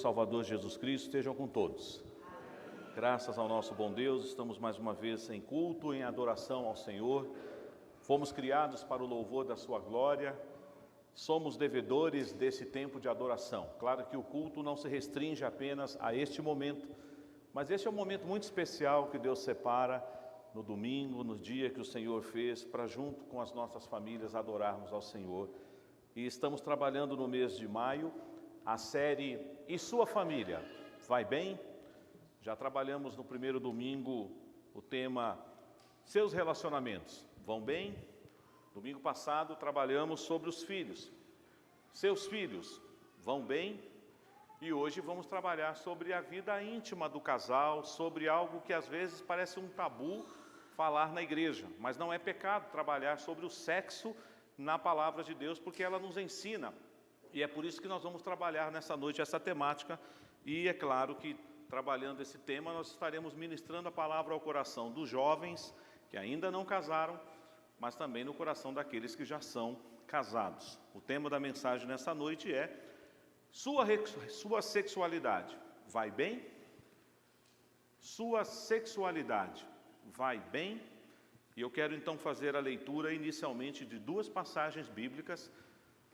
Salvador Jesus Cristo estejam com todos. Graças ao nosso bom Deus, estamos mais uma vez em culto, em adoração ao Senhor. Fomos criados para o louvor da sua glória. Somos devedores desse tempo de adoração. Claro que o culto não se restringe apenas a este momento, mas este é um momento muito especial que Deus separa no domingo, no dia que o Senhor fez, para junto com as nossas famílias adorarmos ao Senhor. E estamos trabalhando no mês de maio a série E Sua Família? Vai bem? Já trabalhamos no primeiro domingo o tema Seus Relacionamentos vão bem? Domingo passado trabalhamos sobre os filhos. Seus filhos vão bem? E hoje vamos trabalhar sobre a vida íntima do casal, sobre algo que às vezes parece um tabu falar na igreja, mas não é pecado trabalhar sobre o sexo na palavra de Deus, porque ela nos ensina. E é por isso que nós vamos trabalhar nessa noite essa temática. E é claro que, trabalhando esse tema, nós estaremos ministrando a palavra ao coração dos jovens que ainda não casaram, mas também no coração daqueles que já são casados. O tema da mensagem nessa noite é Sua sexualidade vai bem? Sua sexualidade vai bem? E eu quero então fazer a leitura inicialmente de duas passagens bíblicas,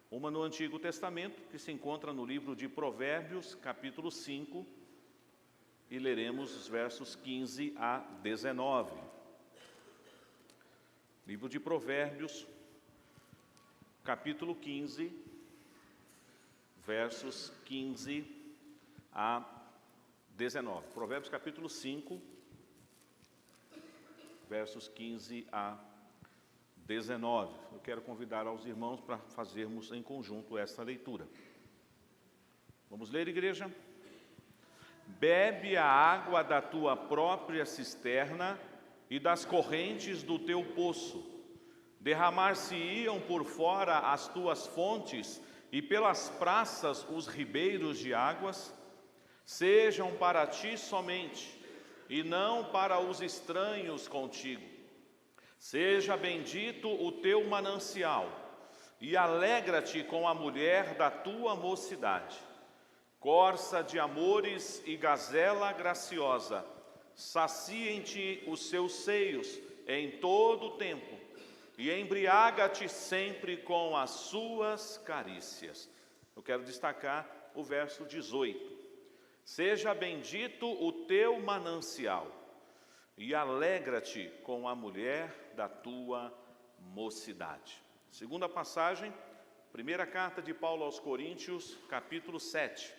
uma no Antigo Testamento, que se encontra no livro de Provérbios, capítulo 5, e leremos os versos 15 a 19. Livro de Provérbios, capítulo 15, versos 15 a 19. Provérbios, capítulo 5, versos 15 a 19. Eu quero convidar aos irmãos para fazermos em conjunto essa leitura. Vamos ler, igreja? Bebe a água da tua própria cisterna e das correntes do teu poço. Derramar-se-iam por fora as tuas fontes e pelas praças os ribeiros de águas. Sejam para ti somente, e não para os estranhos contigo. Seja bendito o teu manancial, e alegra-te com a mulher da tua mocidade. Corça de amores e gazela graciosa, saciem-te os seus seios em todo o tempo, e embriaga-te sempre com as suas carícias. Eu quero destacar o verso 18. Seja bendito o teu manancial, e alegra-te com a mulher da tua mocidade. Segunda passagem, primeira carta de Paulo aos Coríntios, capítulo 7.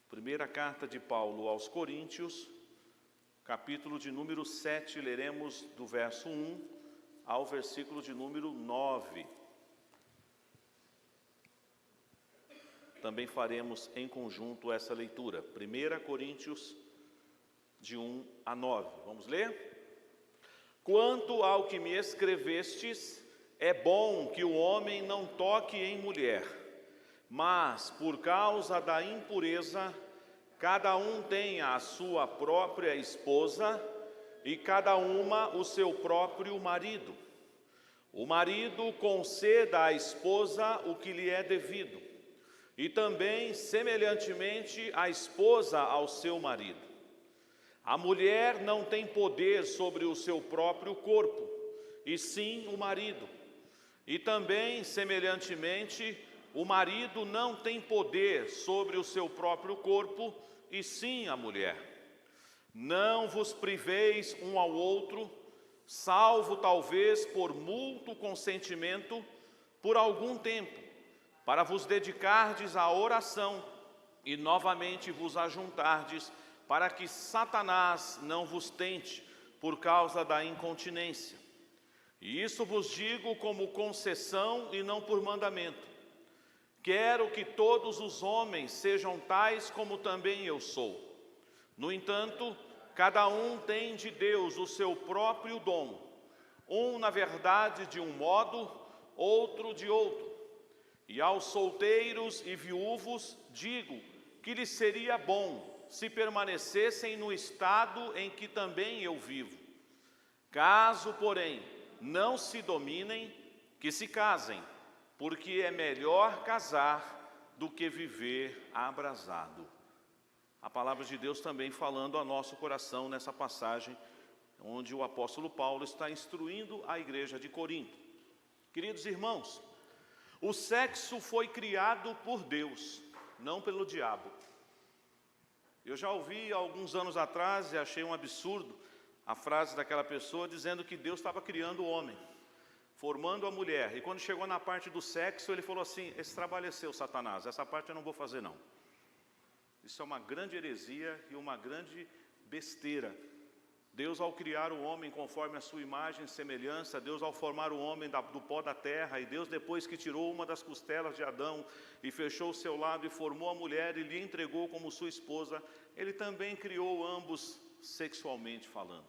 Primeira carta de Paulo aos Coríntios, capítulo de número 7, leremos do verso 1 ao versículo de número 9. Também faremos em conjunto essa leitura. 1 Coríntios, de 1 a 9. Vamos ler? Quanto ao que me escrevestes, é bom que o homem não toque em mulher, mas por causa da impureza, cada um tenha a sua própria esposa e cada uma o seu próprio marido. O marido conceda à esposa o que lhe é devido, e também, semelhantemente, a esposa ao seu marido. A mulher não tem poder sobre o seu próprio corpo, e sim o marido. E também, semelhantemente, o marido não tem poder sobre o seu próprio corpo, e sim a mulher. Não vos priveis um ao outro, salvo talvez por mútuo consentimento, por algum tempo, para vos dedicardes à oração e novamente vos ajuntardes, para que Satanás não vos tente por causa da incontinência. E isso vos digo como concessão e não por mandamento. Quero que todos os homens sejam tais como também eu sou. No entanto, cada um tem de Deus o seu próprio dom, um na verdade de um modo, outro de outro. E aos solteiros e viúvos digo que lhes seria bom se permanecessem no estado em que também eu vivo. Caso, porém, não se dominem, que se casem, porque é melhor casar do que viver abrasado. A palavra de Deus também falando ao nosso coração nessa passagem, onde o apóstolo Paulo está instruindo a igreja de Corinto. Queridos irmãos, o sexo foi criado por Deus, não pelo diabo. Eu já ouvi há alguns anos atrás e achei um absurdo a frase daquela pessoa dizendo que Deus estava criando o homem, formando a mulher. E quando chegou na parte do sexo, ele falou assim: esse trabalho é seu, Satanás, essa parte eu não vou fazer não. Isso é uma grande heresia e uma grande besteira. Deus, ao criar o homem conforme a sua imagem e semelhança, Deus, ao formar o homem do pó da terra, e Deus, depois que tirou uma das costelas de Adão e fechou o seu lado e formou a mulher e lhe entregou como sua esposa, Ele também criou ambos sexualmente falando.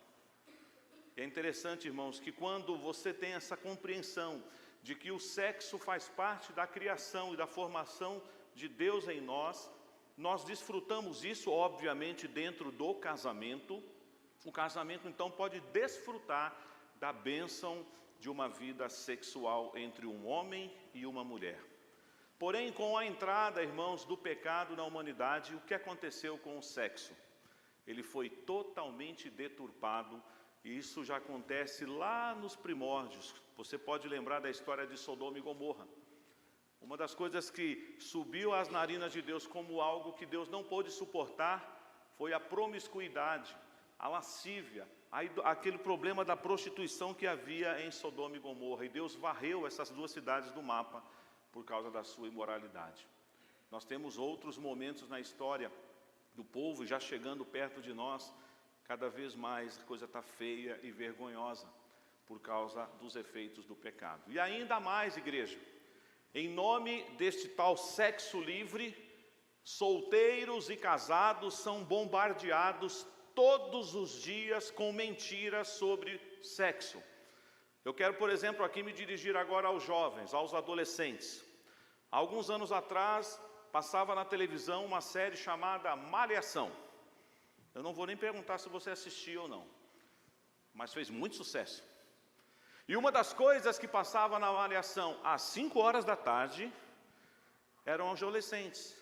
E é interessante, irmãos, que quando você tem essa compreensão de que o sexo faz parte da criação e da formação de Deus em nós desfrutamos isso, obviamente, dentro do casamento. O casamento, então, pode desfrutar da bênção de uma vida sexual entre um homem e uma mulher. Porém, com a entrada, irmãos, do pecado na humanidade, o que aconteceu com o sexo? Ele foi totalmente deturpado, e isso já acontece lá nos primórdios. Você pode lembrar da história de Sodoma e Gomorra. Uma das coisas que subiu às narinas de Deus como algo que Deus não pôde suportar foi a promiscuidade, a lascívia, aquele problema da prostituição que havia em Sodoma e Gomorra. E Deus varreu essas duas cidades do mapa por causa da sua imoralidade. Nós temos outros momentos na história do povo já chegando perto de nós. Cada vez mais a coisa está feia e vergonhosa por causa dos efeitos do pecado. E ainda mais, igreja, em nome deste tal sexo livre, solteiros e casados são bombardeados todos os dias com mentiras sobre sexo. Eu quero, por exemplo, aqui me dirigir agora aos jovens, aos adolescentes. Há alguns anos atrás, passava na televisão uma série chamada Malhação. Eu não vou nem perguntar se você assistiu ou não, mas fez muito sucesso. E uma das coisas que passava na Malhação às 5 horas da tarde eram adolescentes,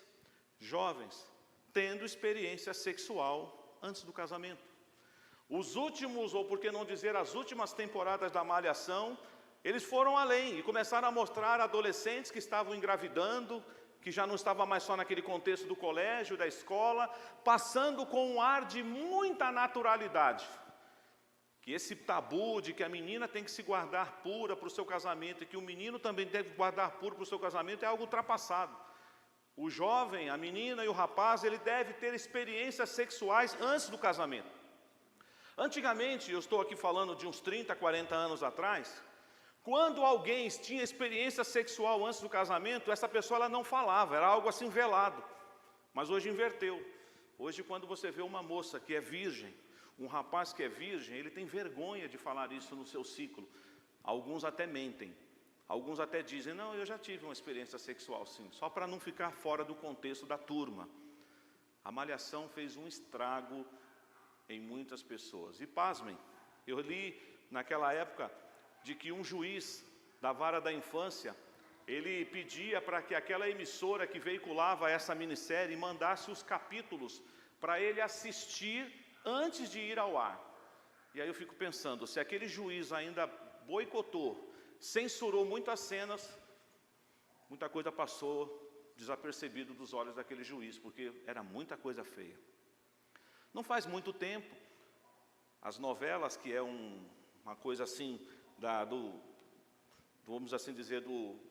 jovens, tendo experiência sexual antes do casamento. Os últimos, ou por que não dizer as últimas temporadas da Malhação, eles foram além e começaram a mostrar adolescentes que estavam engravidando, que já não estava mais só naquele contexto do colégio, da escola, passando com um ar de muita naturalidade. Que esse tabu de que a menina tem que se guardar pura para o seu casamento e que o menino também deve guardar puro para o seu casamento é algo ultrapassado. O jovem, a menina e o rapaz, ele deve ter experiências sexuais antes do casamento. Antigamente, eu estou aqui falando de uns 30, 40 anos atrás, quando alguém tinha experiência sexual antes do casamento, essa pessoa ela não falava, era algo assim velado. Mas hoje inverteu. Hoje, quando você vê uma moça que é virgem, um rapaz que é virgem, ele tem vergonha de falar isso no seu ciclo. Alguns até mentem. Alguns até dizem: não, eu já tive uma experiência sexual sim, só para não ficar fora do contexto da turma. A Malhação fez um estrago em muitas pessoas. E pasmem, eu li naquela época de que um juiz da vara da infância, ele pedia para que aquela emissora que veiculava essa minissérie mandasse os capítulos para ele assistir antes de ir ao ar. E aí eu fico pensando, se aquele juiz ainda boicotou, censurou muitas cenas, muita coisa passou desapercebido dos olhos daquele juiz, porque era muita coisa feia. Não faz muito tempo, as novelas, que é uma coisa assim, vamos assim dizer,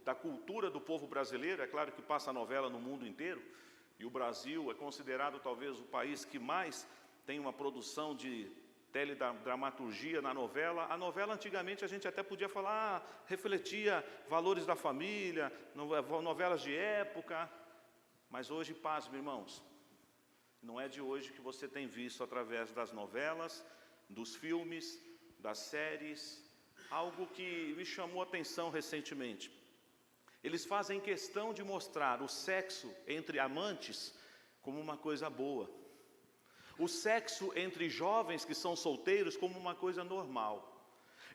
da cultura do povo brasileiro, é claro que passa a novela no mundo inteiro, e o Brasil é considerado talvez o país que mais tem uma produção de teledramaturgia na novela. A novela antigamente a gente até podia falar, refletia valores da família, novelas de época, mas hoje, pasme, irmãos, não é de hoje que você tem visto através das novelas, dos filmes, das séries, algo que me chamou a atenção recentemente. Eles fazem questão de mostrar o sexo entre amantes como uma coisa boa. O sexo entre jovens que são solteiros como uma coisa normal.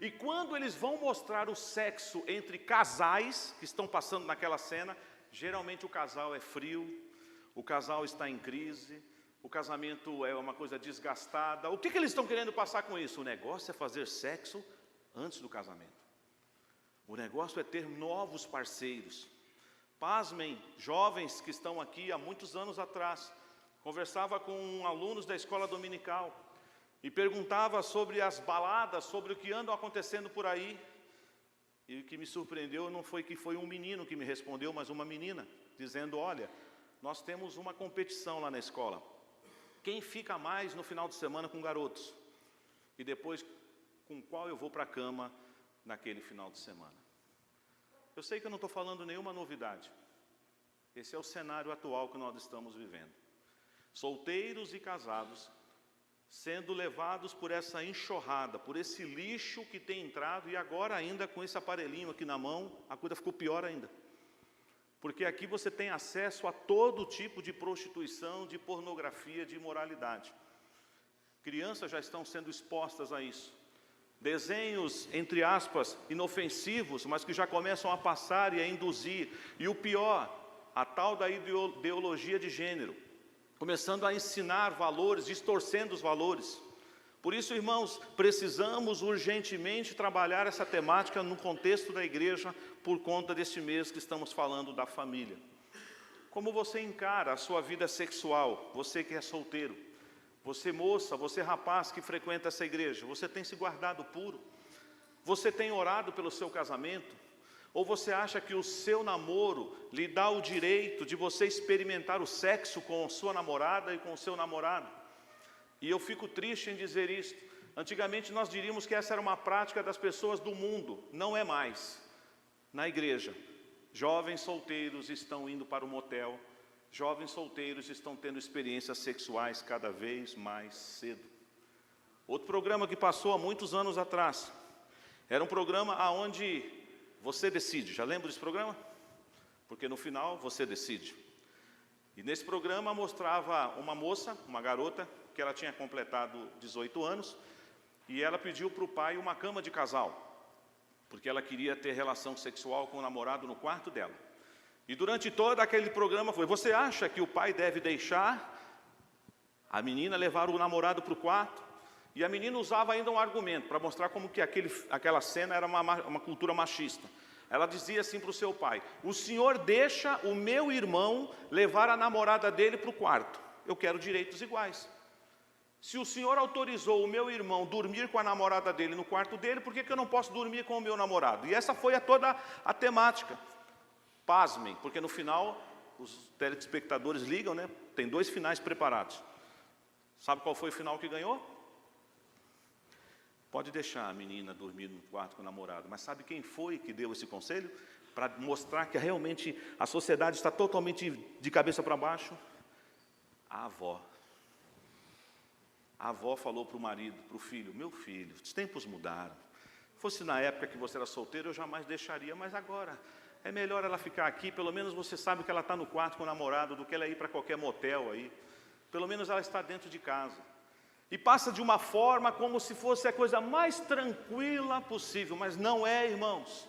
E quando eles vão mostrar o sexo entre casais que estão passando naquela cena, Geralmente o casal é frio, o casal está em crise, o casamento é uma coisa desgastada. O que eles estão querendo passar com isso? O negócio é fazer sexo antes do casamento. O negócio é ter novos parceiros. Pasmem, jovens que estão aqui há muitos anos atrás, conversava com alunos da escola dominical e perguntava sobre as baladas, sobre o que andam acontecendo por aí. E o que me surpreendeu não foi que foi um menino que me respondeu, mas uma menina, dizendo: olha, nós temos uma competição lá na escola. Quem fica mais no final de semana com garotos? E depois, com qual eu vou para a cama naquele final de semana? Eu sei que eu não estou falando nenhuma novidade. Esse é o cenário atual que nós estamos vivendo. Solteiros e casados sendo levados por essa enxurrada, por esse lixo que tem entrado, e agora ainda com esse aparelhinho aqui na mão, a coisa ficou pior ainda. Porque aqui você tem acesso a todo tipo de prostituição, de pornografia, de imoralidade. Crianças já estão sendo expostas a isso. Desenhos, entre aspas, inofensivos, mas que já começam a passar e a induzir. E o pior, a tal da ideologia de gênero, começando a ensinar valores, distorcendo os valores. Por isso, irmãos, precisamos urgentemente trabalhar essa temática no contexto da igreja, por conta deste mês que estamos falando da família. Como você encara a sua vida sexual, você que é solteiro? Você moça, você rapaz que frequenta essa igreja, você tem se guardado puro? Você tem orado pelo seu casamento? Ou você acha que o seu namoro lhe dá o direito de você experimentar o sexo com a sua namorada e com o seu namorado? E eu fico triste em dizer isto. Antigamente nós diríamos que essa era uma prática das pessoas do mundo. Não é mais. Na igreja, jovens solteiros estão indo para o motel. Jovens solteiros estão tendo experiências sexuais cada vez mais cedo. Outro programa que passou há muitos anos atrás, era um programa onde você decide. Já lembra desse programa? Porque no final você decide. E nesse programa mostrava uma moça, uma garota, que ela tinha completado 18 anos, e ela pediu para o pai uma cama de casal, porque ela queria ter relação sexual com o namorado no quarto dela. E durante todo aquele programa foi: você acha que o pai deve deixar a menina levar o namorado para o quarto? E a menina usava ainda um argumento para mostrar como que aquela cena era uma cultura machista. Ela dizia assim para o seu pai: o senhor deixa o meu irmão levar a namorada dele para o quarto. Eu quero direitos iguais. Se o senhor autorizou o meu irmão dormir com a namorada dele no quarto dele, por que eu não posso dormir com o meu namorado? E essa foi toda a temática. Pasmem, porque no final, os telespectadores ligam, né? Tem 2 finais preparados. Sabe qual foi o final que ganhou? Pode deixar a menina dormir no quarto com o namorado, mas sabe quem foi que deu esse conselho? Para mostrar que realmente a sociedade está totalmente de cabeça para baixo? A avó. A avó falou para o marido, para o filho: meu filho, os tempos mudaram. Fosse na época que você era solteiro, eu jamais deixaria, mas agora é melhor ela ficar aqui, pelo menos você sabe que ela está no quarto com o namorado, do que ela ir para qualquer motel aí. Pelo menos ela está dentro de casa. E passa de uma forma como se fosse a coisa mais tranquila possível, mas não é, irmãos.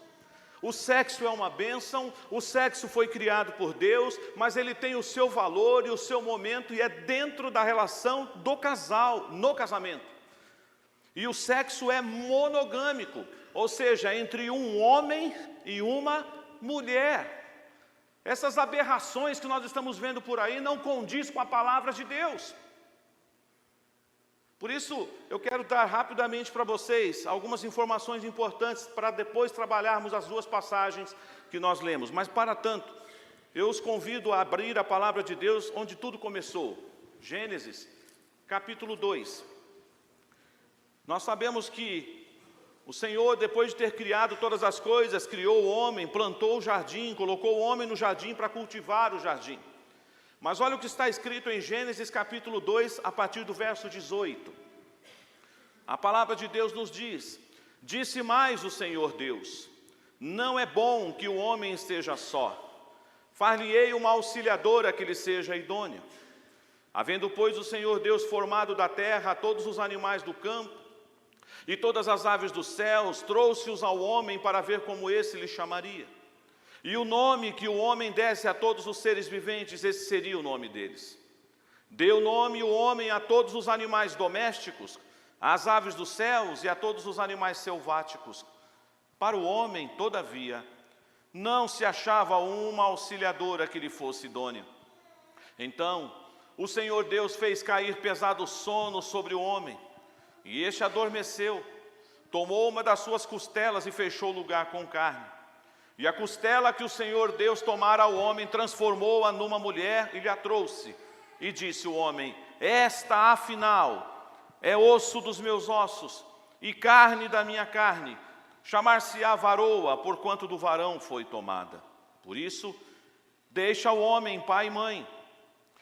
O sexo é uma bênção, o sexo foi criado por Deus, mas ele tem o seu valor e o seu momento, e é dentro da relação do casal, no casamento. E o sexo é monogâmico, ou seja, entre um homem e uma mulher. Essas aberrações que nós estamos vendo por aí não condiz com a palavra de Deus. Por isso, eu quero dar rapidamente para vocês algumas informações importantes para depois trabalharmos as 2 passagens que nós lemos. Mas, para tanto, eu os convido a abrir a palavra de Deus onde tudo começou. Gênesis, capítulo 2. Nós sabemos que o Senhor, depois de ter criado todas as coisas, criou o homem, plantou o jardim, colocou o homem no jardim para cultivar o jardim. Mas olha o que está escrito em Gênesis capítulo 2, a partir do verso 18. A palavra de Deus nos diz: disse mais o Senhor Deus: não é bom que o homem esteja só. Far-lhe-ei uma auxiliadora que lhe seja idônea. Havendo, pois, o Senhor Deus formado da terra todos os animais do campo e todas as aves dos céus, trouxe-os ao homem para ver como esse lhe chamaria. E o nome que o homem desse a todos os seres viventes, esse seria o nome deles. Deu nome o homem a todos os animais domésticos, às aves dos céus e a todos os animais selváticos. Para o homem, todavia, não se achava uma auxiliadora que lhe fosse idônea. Então, o Senhor Deus fez cair pesado sono sobre o homem, e este adormeceu. Tomou uma das suas costelas e fechou o lugar com carne. E a costela que o Senhor Deus tomara ao homem, transformou-a numa mulher e lhe a trouxe. E disse o homem: esta, afinal, é osso dos meus ossos e carne da minha carne. Chamar-se-á varoa, porquanto do varão foi tomada. Por isso, deixa o homem pai e mãe,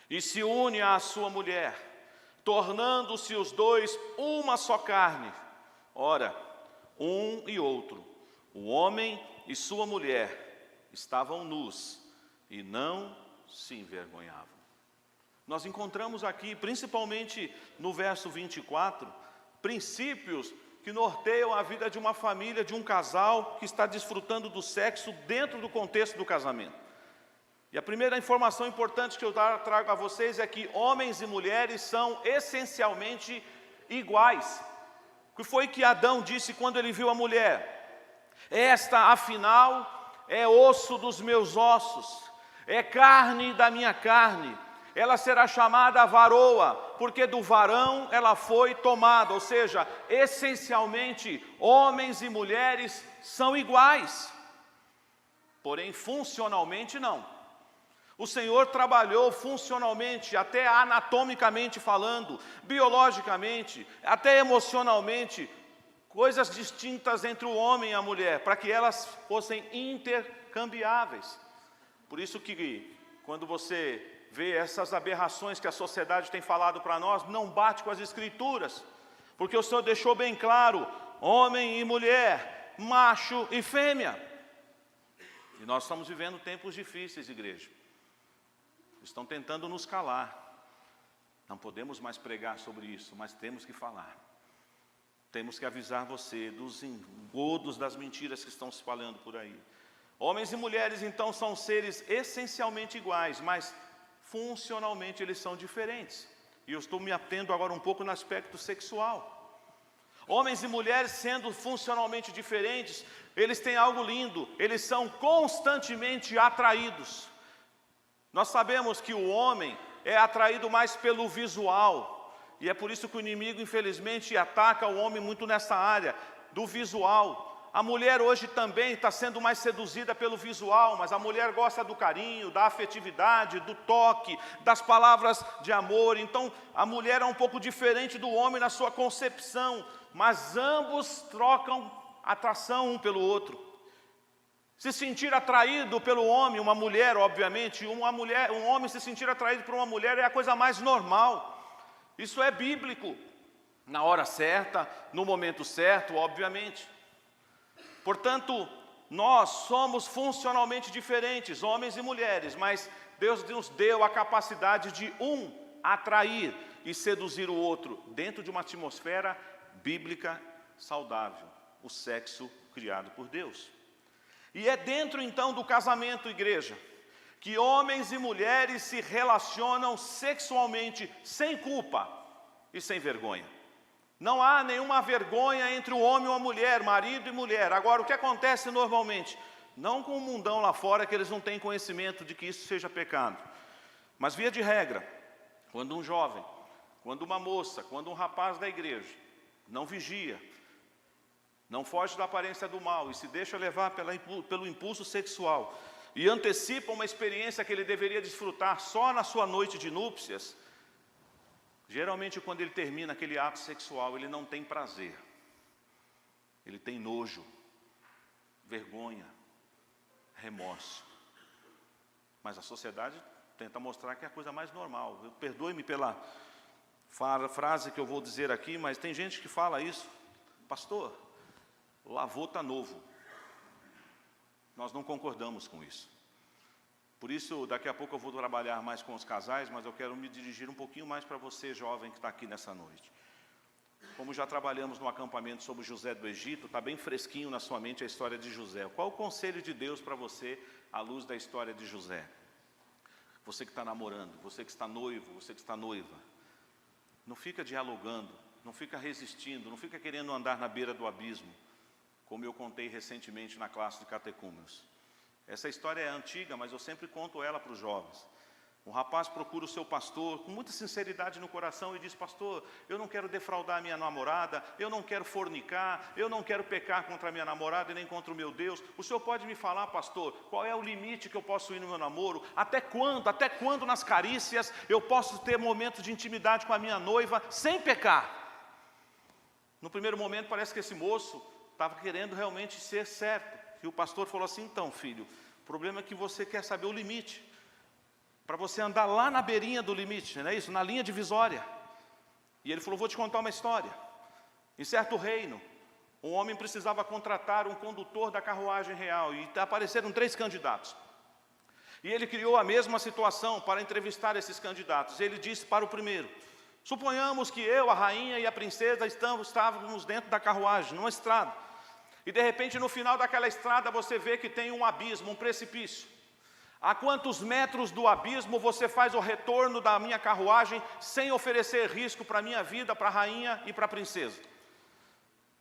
e se une à sua mulher, tornando-se os dois uma só carne. Ora, um e outro, o homem e sua mulher, estavam nus e não se envergonhavam. Nós encontramos aqui, principalmente no verso 24, princípios que norteiam a vida de uma família, de um casal que está desfrutando do sexo dentro do contexto do casamento. E a primeira informação importante que eu trago a vocês é que homens e mulheres são essencialmente iguais. O que foi que Adão disse quando ele viu a mulher? Esta, afinal, é osso dos meus ossos, é carne da minha carne. Ela será chamada varoa, porque do varão ela foi tomada. Ou seja, essencialmente, homens e mulheres são iguais. Porém, funcionalmente não. O Senhor trabalhou funcionalmente, até anatomicamente falando, biologicamente, até emocionalmente, coisas distintas entre o homem e a mulher, para que elas fossem intercambiáveis. Por isso que, quando você vê essas aberrações que a sociedade tem falado para nós, não bate com as Escrituras, porque o Senhor deixou bem claro, homem e mulher, macho e fêmea. E nós estamos vivendo tempos difíceis, igreja. Estão tentando nos calar. Não podemos mais pregar sobre isso, mas temos que falar. Temos que avisar você dos engodos das mentiras que estão se espalhando por aí. Homens e mulheres, então, são seres essencialmente iguais, mas funcionalmente eles são diferentes. E eu estou me atendo agora um pouco no aspecto sexual. Homens e mulheres, sendo funcionalmente diferentes, eles têm algo lindo, eles são constantemente atraídos. Nós sabemos que o homem é atraído mais pelo visual, e é por isso que o inimigo, infelizmente, ataca o homem muito nessa área do visual. A mulher hoje também está sendo mais seduzida pelo visual, mas a mulher gosta do carinho, da afetividade, do toque, das palavras de amor. Então, a mulher é um pouco diferente do homem na sua concepção, mas ambos trocam atração um pelo outro. Se sentir atraído pelo homem, uma mulher, obviamente, um homem se sentir atraído por uma mulher é a coisa mais normal. Isso é bíblico, na hora certa, no momento certo, obviamente. Portanto, nós somos funcionalmente diferentes, homens e mulheres, mas Deus nos deu a capacidade de atrair e seduzir o outro, dentro de uma atmosfera bíblica saudável, o sexo criado por Deus. E é dentro então do casamento, igreja, que homens e mulheres se relacionam sexualmente sem culpa e sem vergonha. Não há nenhuma vergonha entre o homem e a mulher, marido e mulher. Agora, o que acontece normalmente? Não com o mundão lá fora, que eles não têm conhecimento de que isso seja pecado. Mas via de regra, quando um jovem, quando uma moça, quando um rapaz da igreja não vigia, não foge da aparência do mal e se deixa levar pelo impulso sexual e antecipa uma experiência que ele deveria desfrutar só na sua noite de núpcias, geralmente quando ele termina aquele ato sexual, ele não tem prazer, ele tem nojo, vergonha, remorso. Mas a sociedade tenta mostrar que é a coisa mais normal. Perdoe-me pela frase que eu vou dizer aqui, mas tem gente que fala isso: pastor, o avô está novo. Nós não concordamos com isso. Por isso, daqui a pouco eu vou trabalhar mais com os casais, mas eu quero me dirigir um pouquinho mais para você, jovem, que está aqui nessa noite. como já trabalhamos no acampamento sobre José do Egito, está bem fresquinho na sua mente a história de José. Qual o conselho de Deus para você à luz da história de José? Você que está namorando, você que está noivo, você que está noiva, não fica dialogando, não fica resistindo, não fica querendo andar na beira do abismo, como eu contei recentemente na classe de catecúmenos. Essa história é antiga, mas eu sempre conto ela para os jovens. Um rapaz procura o seu pastor com muita sinceridade no coração e diz: pastor, eu não quero defraudar a minha namorada, eu não quero fornicar, eu não quero pecar contra a minha namorada e nem contra o meu Deus. O senhor pode me falar, pastor, qual é o limite que eu posso ir no meu namoro? Até quando nas carícias eu posso ter momentos de intimidade com a minha noiva sem pecar? No primeiro momento parece que esse moço estava querendo realmente ser certo. E o pastor falou assim: então, filho, o problema é que você quer saber o limite, para você andar lá na beirinha do limite, não é isso? Na linha divisória. E ele falou: vou te contar uma história. Em certo reino, um homem precisava contratar um condutor da carruagem real, e apareceram 3 candidatos. E ele criou a mesma situação para entrevistar esses candidatos. Ele disse para o primeiro: suponhamos que eu, a rainha e a princesa estávamos dentro da carruagem, numa estrada. E de repente, no final daquela estrada, você vê que tem um abismo, um precipício. A quantos metros do abismo você faz o retorno da minha carruagem sem oferecer risco para a minha vida, para a rainha e para a princesa?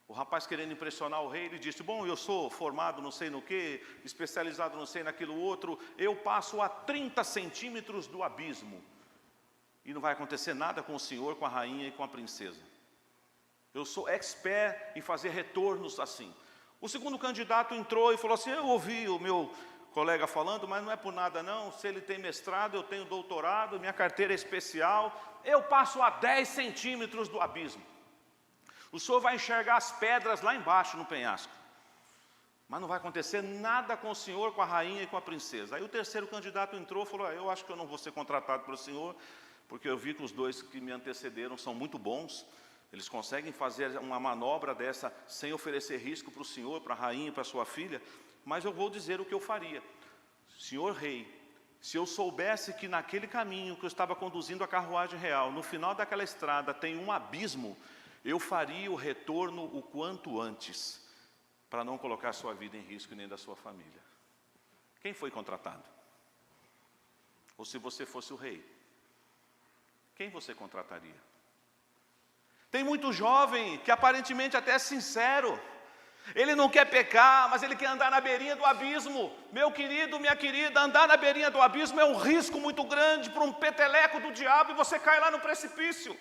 O rapaz, querendo impressionar o rei, ele disse: bom, eu sou formado não sei no que, especializado não sei naquilo outro, eu passo a 30 centímetros do abismo e não vai acontecer nada com o senhor, com a rainha e com a princesa. Eu sou expert em fazer retornos assim. O segundo candidato entrou e falou assim: eu ouvi o meu colega falando, mas não é por nada não, se ele tem mestrado, eu tenho doutorado, minha carteira é especial, eu passo a 10 centímetros do abismo. O senhor vai enxergar as pedras lá embaixo no penhasco, mas não vai acontecer nada com o senhor, com a rainha e com a princesa. Aí o terceiro candidato entrou e falou: eu acho que eu não vou ser contratado pelo senhor, porque eu vi que os 2 que me antecederam são muito bons, eles conseguem fazer uma manobra dessa sem oferecer risco para o senhor, para a rainha e para a sua filha, mas eu vou dizer o que eu faria. Senhor rei, se eu soubesse que naquele caminho que eu estava conduzindo a carruagem real, no final daquela estrada tem um abismo, eu faria o retorno o quanto antes, para não colocar a sua vida em risco e nem da sua família. Quem foi contratado? Ou se você fosse o rei, quem você contrataria? Tem muito jovem que aparentemente até é sincero, ele não quer pecar, mas ele quer andar na beirinha do abismo. Meu querido, minha querida, andar na beirinha do abismo é um risco muito grande para um peteleco do diabo e você cai lá no precipício.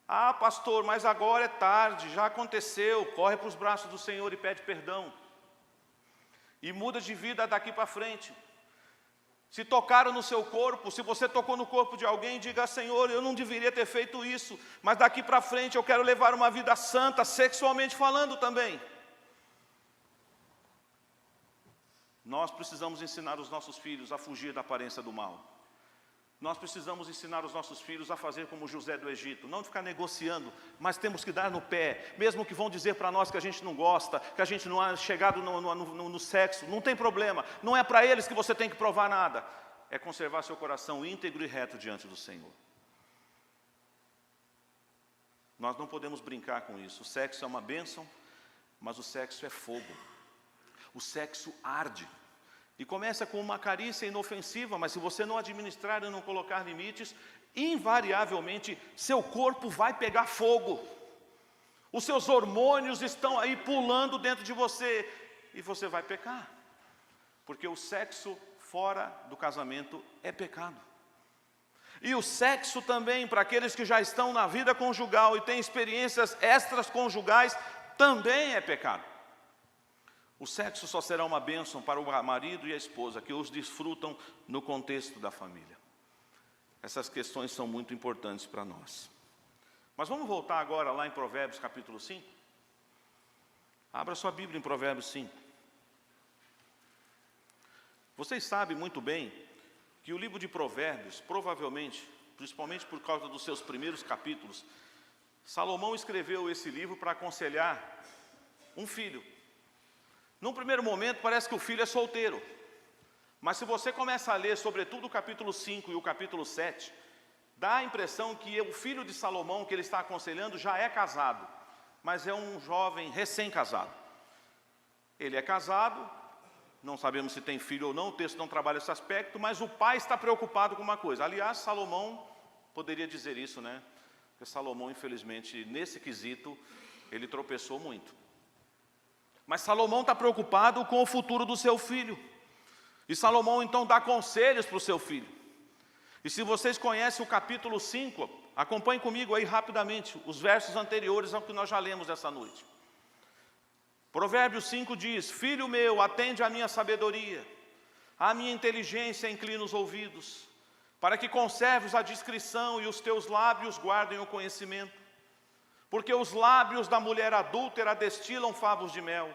Ah, pastor, mas agora é tarde, já aconteceu. Corre para os braços do Senhor e pede perdão. E muda de vida daqui para frente. Se tocaram no seu corpo, se você tocou no corpo de alguém, diga: Senhor, eu não deveria ter feito isso, mas daqui para frente eu quero levar uma vida santa, sexualmente falando também. Nós precisamos ensinar os nossos filhos a fugir da aparência do mal. Nós precisamos ensinar os nossos filhos a fazer como José do Egito, não ficar negociando, mas temos que dar no pé, mesmo que vão dizer para nós que a gente não gosta, que a gente não é chegado no sexo, não tem problema, não é para eles que você tem que provar nada, é conservar seu coração íntegro e reto diante do Senhor. Nós não podemos brincar com isso. O sexo é uma bênção, mas o sexo é fogo, o sexo arde. E começa com uma carícia inofensiva, mas se você não administrar e não colocar limites, invariavelmente seu corpo vai pegar fogo. Os seus hormônios estão aí pulando dentro de você e você vai pecar. Porque o sexo fora do casamento é pecado. E o sexo também, para aqueles que já estão na vida conjugal e têm experiências extraconjugais, também é pecado. O sexo só será uma bênção para o marido e a esposa, que os desfrutam no contexto da família. Essas questões são muito importantes para nós. Mas vamos voltar agora lá em Provérbios capítulo 5? Abra sua Bíblia em Provérbios 5. Vocês sabem muito bem que o livro de Provérbios, provavelmente, principalmente por causa dos seus primeiros capítulos, Salomão escreveu esse livro para aconselhar um filho. Num primeiro momento parece que o filho é solteiro, mas se você começa a ler sobretudo o capítulo 5 e o capítulo 7, Dá a impressão que o filho de Salomão, que ele está aconselhando, já é casado, mas é um jovem recém-casado. Ele é casado, não sabemos se tem filho ou não, o texto não trabalha esse aspecto, mas o pai está preocupado com uma coisa. Aliás, Salomão poderia dizer isso, né? Porque Salomão, infelizmente, nesse quesito, ele tropeçou muito. Mas Salomão está preocupado com o futuro do seu filho. E Salomão, então, dá conselhos para o seu filho. E se vocês conhecem o capítulo 5, acompanhem comigo aí rapidamente os versos anteriores ao que nós já lemos essa noite. Provérbios 5 diz: filho meu, atende à minha sabedoria, à minha inteligência inclina os ouvidos, para que conserves a discrição e os teus lábios guardem o conhecimento. Porque os lábios da mulher adúltera destilam favos de mel,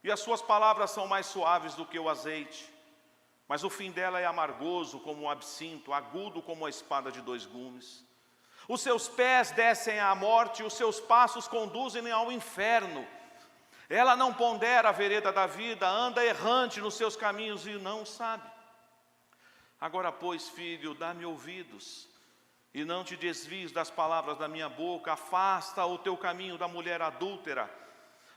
e as suas palavras são mais suaves do que o azeite. Mas o fim dela é amargoso como o absinto, agudo como a espada de 2 gumes. Os seus pés descem à morte, os seus passos conduzem ao inferno. Ela não pondera a vereda da vida, anda errante nos seus caminhos e não sabe. Agora, pois, filho, dá-me ouvidos, e não te desvies das palavras da minha boca, afasta o teu caminho da mulher adúltera,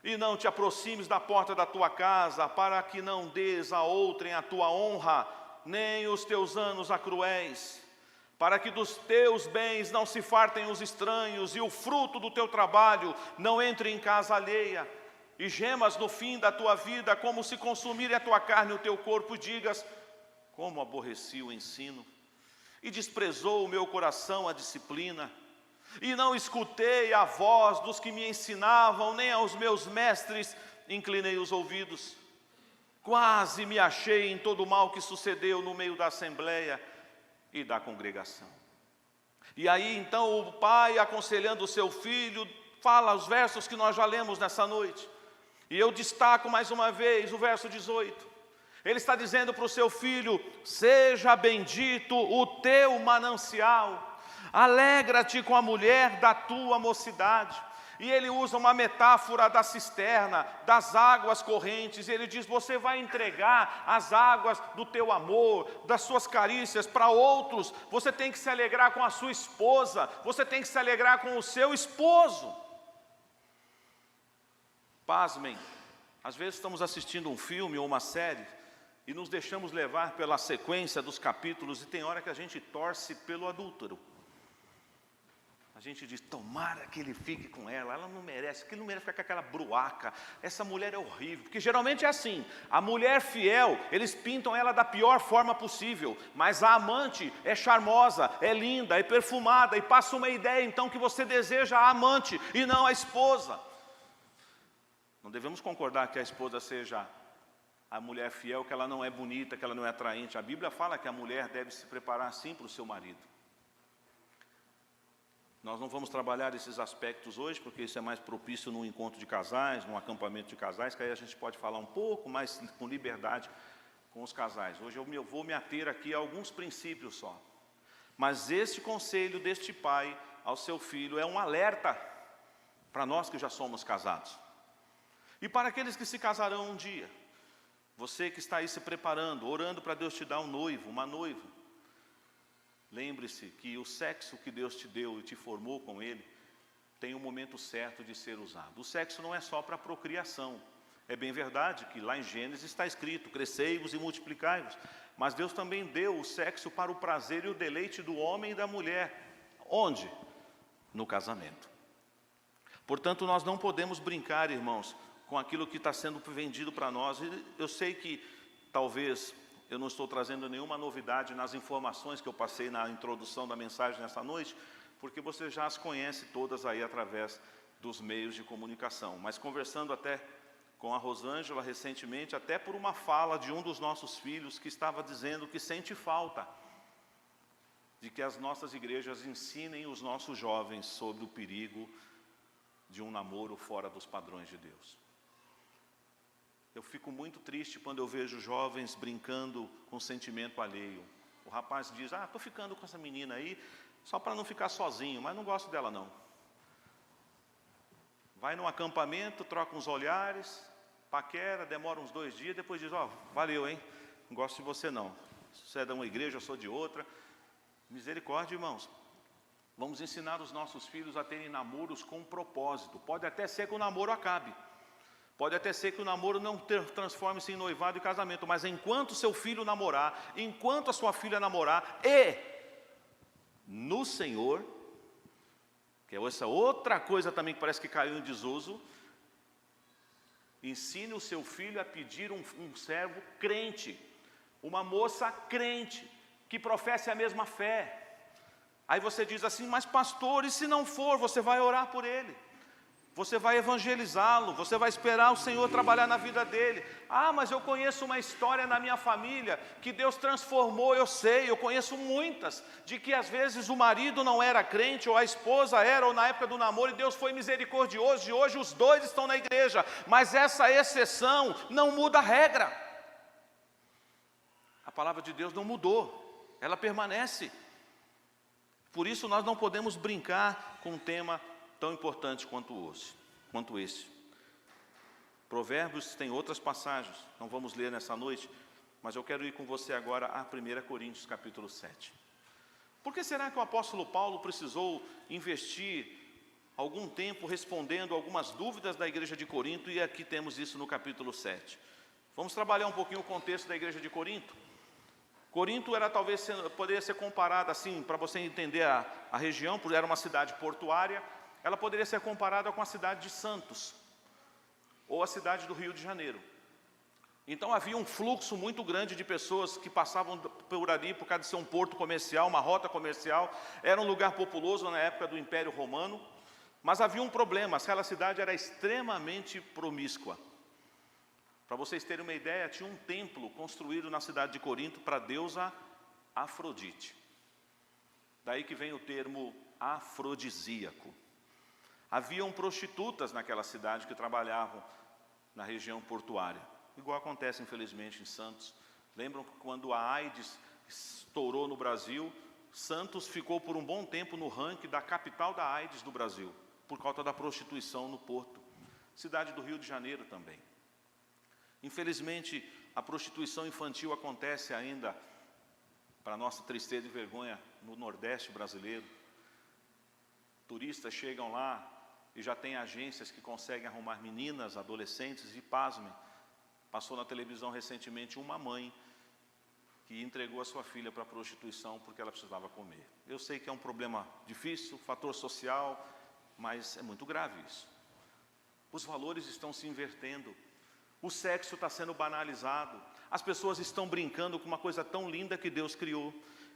e não te aproximes da porta da tua casa, para que não dês a outrem a tua honra, nem os teus anos a cruéis, para que dos teus bens não se fartem os estranhos, e o fruto do teu trabalho não entre em casa alheia, e gemas no fim da tua vida, como se consumirem a tua carne e o teu corpo, e digas: como aborreci o ensino, e desprezou o meu coração a disciplina, e não escutei a voz dos que me ensinavam, nem aos meus mestres inclinei os ouvidos. Quase me achei em todo o mal que sucedeu no meio da assembleia e da congregação. E aí então o pai, aconselhando o seu filho, fala os versos que nós já lemos nessa noite. E eu destaco mais uma vez o verso 18. Ele está dizendo para o seu filho: seja bendito o teu manancial, alegra-te com a mulher da tua mocidade. E ele usa uma metáfora da cisterna, das águas correntes. Ele diz: você vai entregar as águas do teu amor, das suas carícias para outros. Você tem que se alegrar com a sua esposa, você tem que se alegrar com o seu esposo. Pasmem, às vezes estamos assistindo um filme ou uma série e nos deixamos levar pela sequência dos capítulos, e tem hora que a gente torce pelo adúltero. A gente diz: tomara que ele fique com ela não merece, que ele não merece ficar com aquela bruaca, essa mulher é horrível. Porque geralmente é assim, a mulher fiel, eles pintam ela da pior forma possível, mas a amante é charmosa, é linda, é perfumada, e passa uma ideia então que você deseja a amante e não a esposa. Não devemos concordar que a esposa seja a mulher fiel, que ela não é bonita, que ela não é atraente. A Bíblia fala que a mulher deve se preparar sim para o seu marido. Nós não vamos trabalhar esses aspectos hoje, porque isso é mais propício num encontro de casais, num acampamento de casais, que aí a gente pode falar um pouco mais com liberdade com os casais. Hoje eu vou me ater aqui a alguns princípios só. Mas este conselho deste pai ao seu filho é um alerta para nós que já somos casados. E para aqueles que se casarão um dia, você que está aí se preparando, orando para Deus te dar um noivo, uma noiva, lembre-se que o sexo que Deus te deu e te formou com ele, tem um momento certo de ser usado. O sexo não é só para procriação. É bem verdade que lá em Gênesis está escrito: crescei-vos e multiplicai-vos. Mas Deus também deu o sexo para o prazer e o deleite do homem e da mulher. Onde? No casamento. Portanto, nós não podemos brincar, irmãos, com aquilo que está sendo vendido para nós. E eu sei que talvez eu não estou trazendo nenhuma novidade nas informações que eu passei na introdução da mensagem nessa noite, porque você já as conhece todas aí através dos meios de comunicação. Mas conversando até com a Rosângela recentemente, até por uma fala de um dos nossos filhos que estava dizendo que sente falta de que as nossas igrejas ensinem os nossos jovens sobre o perigo de um namoro fora dos padrões de Deus. Eu fico muito triste quando eu vejo jovens brincando com sentimento alheio. O rapaz diz: estou ficando com essa menina aí só para não ficar sozinho, mas não gosto dela não. Vai num acampamento, troca uns olhares, paquera, demora uns 2 dias, depois diz: valeu, hein, não gosto de você não. Você é de uma igreja, eu sou de outra. Misericórdia, irmãos. Vamos ensinar os nossos filhos a terem namoros com propósito. Pode até ser que o namoro acabe. Pode até ser que o namoro não transforme-se em noivado e casamento. Mas enquanto seu filho namorar, enquanto a sua filha namorar, e no Senhor, que é essa outra coisa também que parece que caiu em desuso, ensine o seu filho a pedir um servo crente, uma moça crente, que professe a mesma fé. Aí você diz assim, mas pastor, e se não for, você vai orar por ele, você vai evangelizá-lo, você vai esperar o Senhor trabalhar na vida dele. Ah, mas eu conheço uma história na minha família, que Deus transformou, eu sei, eu conheço muitas, de que às vezes o marido não era crente, ou a esposa era, ou na época do namoro, e Deus foi misericordioso, e hoje os dois estão na igreja, mas essa exceção não muda a regra. A palavra de Deus não mudou, ela permanece. Por isso nós não podemos brincar com um tema tão importante quanto esse. Provérbios tem outras passagens, não vamos ler nessa noite, mas eu quero ir com você agora a 1 Coríntios capítulo 7. Por que será que o apóstolo Paulo precisou investir algum tempo respondendo algumas dúvidas da igreja de Corinto, e aqui temos isso no capítulo 7? Vamos trabalhar um pouquinho o contexto da igreja de Corinto. Corinto era poderia ser comparada assim, para você entender a região, porque era uma cidade portuária, ela poderia ser comparada com a cidade de Santos, ou a cidade do Rio de Janeiro. Então havia um fluxo muito grande de pessoas que passavam por ali, por causa de ser um porto comercial, uma rota comercial, era um lugar populoso na época do Império Romano, mas havia um problema, aquela cidade era extremamente promíscua. Para vocês terem uma ideia, tinha um templo construído na cidade de Corinto para a deusa Afrodite. Daí que vem o termo afrodisíaco. Haviam prostitutas naquela cidade que trabalhavam na região portuária, igual acontece infelizmente em Santos. Lembram que quando a AIDS estourou no Brasil, Santos ficou por um bom tempo no ranking da capital da AIDS do Brasil, por causa da prostituição no porto. Cidade do Rio de Janeiro também. Infelizmente, a prostituição infantil acontece ainda, para nossa tristeza e vergonha, no Nordeste brasileiro. Turistas chegam lá e já tem agências que conseguem arrumar meninas, adolescentes, e pasmem, passou na televisão recentemente uma mãe que entregou a sua filha para a prostituição porque ela precisava comer. Eu sei que é um problema difícil, fator social, mas é muito grave isso. Os valores estão se invertendo. O sexo está sendo banalizado, as pessoas estão brincando com uma coisa tão linda que Deus criou.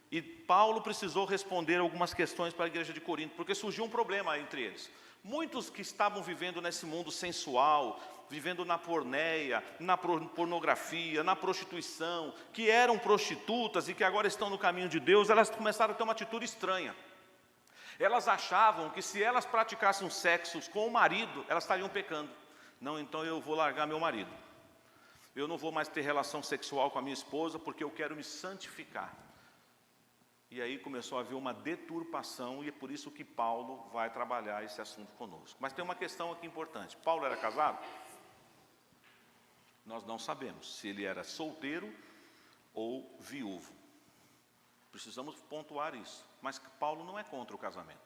E Paulo precisou responder algumas questões para a igreja de Corinto, porque surgiu um problema entre eles. Muitos que estavam vivendo nesse mundo sensual, vivendo na porneia, na pornografia, na prostituição, que eram prostitutas e que agora estão no caminho de Deus, elas começaram a ter uma atitude estranha. Elas achavam que se elas praticassem sexo com o marido, elas estariam pecando. Não, então eu vou largar meu marido. Eu não vou mais ter relação sexual com a minha esposa porque eu quero me santificar. E aí começou a haver uma deturpação e é por isso que Paulo vai trabalhar esse assunto conosco. Mas tem uma questão aqui importante. Paulo era casado? Nós não sabemos se ele era solteiro ou viúvo. Precisamos pontuar isso. Mas Paulo não é contra o casamento.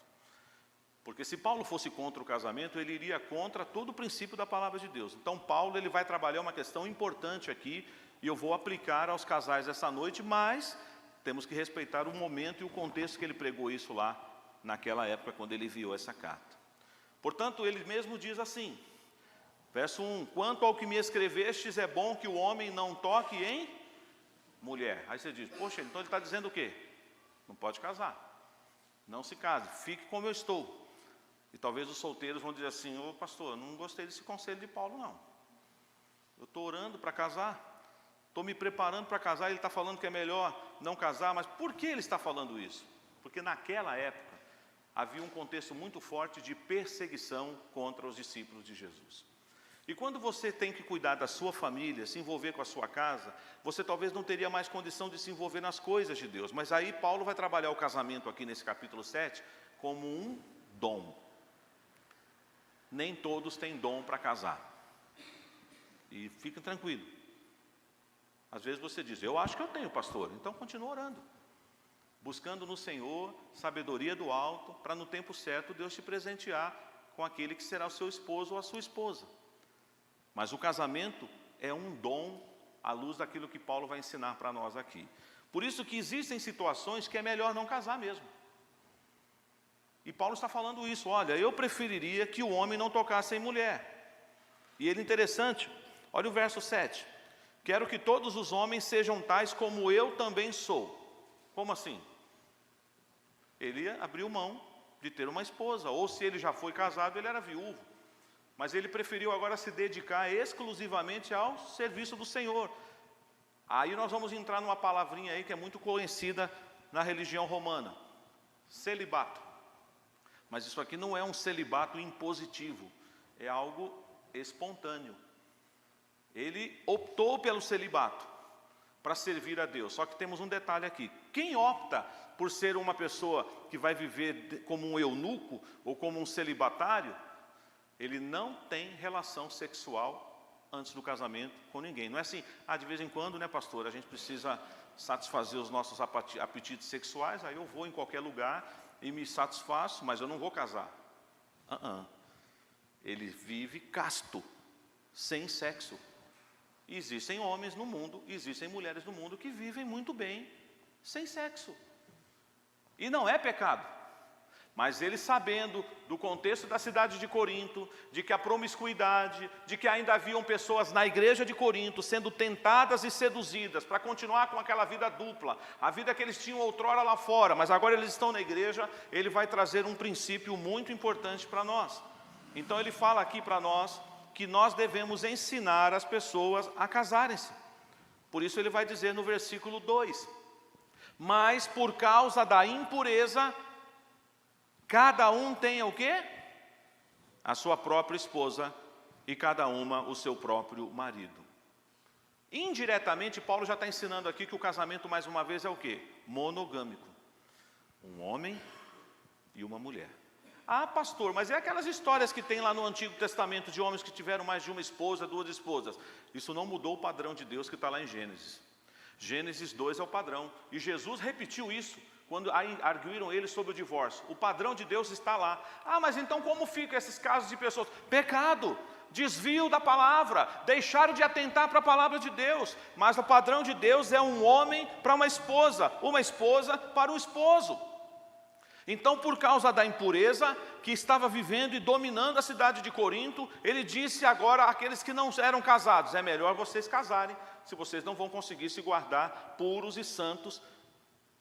Porque se Paulo fosse contra o casamento, ele iria contra todo o princípio da palavra de Deus. Então Paulo ele vai trabalhar uma questão importante aqui, e eu vou aplicar aos casais essa noite, mas temos que respeitar o momento e o contexto que ele pregou isso lá, naquela época, quando ele enviou essa carta. Portanto, ele mesmo diz assim, verso 1, quanto ao que me escrevestes, é bom que o homem não toque em mulher. Aí você diz, poxa, então ele está dizendo o quê? Não pode casar, não se case, fique como eu estou. E talvez os solteiros vão dizer assim, ô pastor, eu não gostei desse conselho de Paulo não. Eu estou orando para casar, estou me preparando para casar, ele está falando que é melhor não casar, mas por que ele está falando isso? Porque naquela época havia um contexto muito forte de perseguição contra os discípulos de Jesus. E quando você tem que cuidar da sua família, se envolver com a sua casa, você talvez não teria mais condição de se envolver nas coisas de Deus. Mas aí Paulo vai trabalhar o casamento aqui nesse capítulo 7 como um dom. Nem todos têm dom para casar. E fiquem tranquilos. Às vezes você diz, eu acho que eu tenho, pastor, então continua orando. buscando no Senhor sabedoria do alto, para no tempo certo Deus te presentear com aquele que será o seu esposo ou a sua esposa. Mas o casamento é um dom à luz daquilo que Paulo vai ensinar para nós aqui. Por isso que existem situações que é melhor não casar mesmo. E Paulo está falando isso, olha, eu preferiria que o homem não tocasse em mulher. E ele interessante, olha o verso 7. Quero que todos os homens sejam tais como eu também sou. Como assim? Ele abriu mão de ter uma esposa, ou se ele já foi casado, ele era viúvo. Mas ele preferiu agora se dedicar exclusivamente ao serviço do Senhor. Aí nós vamos entrar numa palavrinha aí que é muito conhecida na religião romana. Celibato. Mas isso aqui não é um celibato impositivo, é algo espontâneo. Ele optou pelo celibato para servir a Deus. Só que temos um detalhe aqui. Quem opta por ser uma pessoa que vai viver como um eunuco ou como um celibatário, ele não tem relação sexual antes do casamento com ninguém. Não é assim, de vez em quando, né, pastor, a gente precisa satisfazer os nossos apetites sexuais, aí eu vou em qualquer lugar e me satisfaço, mas eu não vou casar. Ele vive casto, sem sexo. Existem homens no mundo, existem mulheres no mundo que vivem muito bem, sem sexo. E não é pecado. Mas ele, sabendo do contexto da cidade de Corinto, de que a promiscuidade, de que ainda haviam pessoas na igreja de Corinto sendo tentadas e seduzidas para continuar com aquela vida dupla, a vida que eles tinham outrora lá fora, mas agora eles estão na igreja, ele vai trazer um princípio muito importante para nós. Então ele fala aqui para nós que nós devemos ensinar as pessoas a casarem-se. Por isso ele vai dizer no versículo 2: mas por causa da impureza, cada um tenha o quê? A sua própria esposa e cada uma o seu próprio marido. Indiretamente, Paulo já está ensinando aqui que o casamento, mais uma vez, é o quê? Monogâmico. Um homem e uma mulher. Pastor, mas é aquelas histórias que tem lá no Antigo Testamento de homens que tiveram mais de uma esposa, duas esposas. Isso não mudou o padrão de Deus que está lá em Gênesis. Gênesis 2 é o padrão. E Jesus repetiu isso quando arguíram ele sobre o divórcio. O padrão de Deus está lá. Mas então como ficam esses casos de pessoas? Pecado, desvio da palavra, deixaram de atentar para a palavra de Deus. Mas o padrão de Deus é um homem para uma esposa para o esposo. Então, por causa da impureza que estava vivendo e dominando a cidade de Corinto, ele disse agora àqueles que não eram casados: é melhor vocês casarem, se vocês não vão conseguir se guardar puros e santos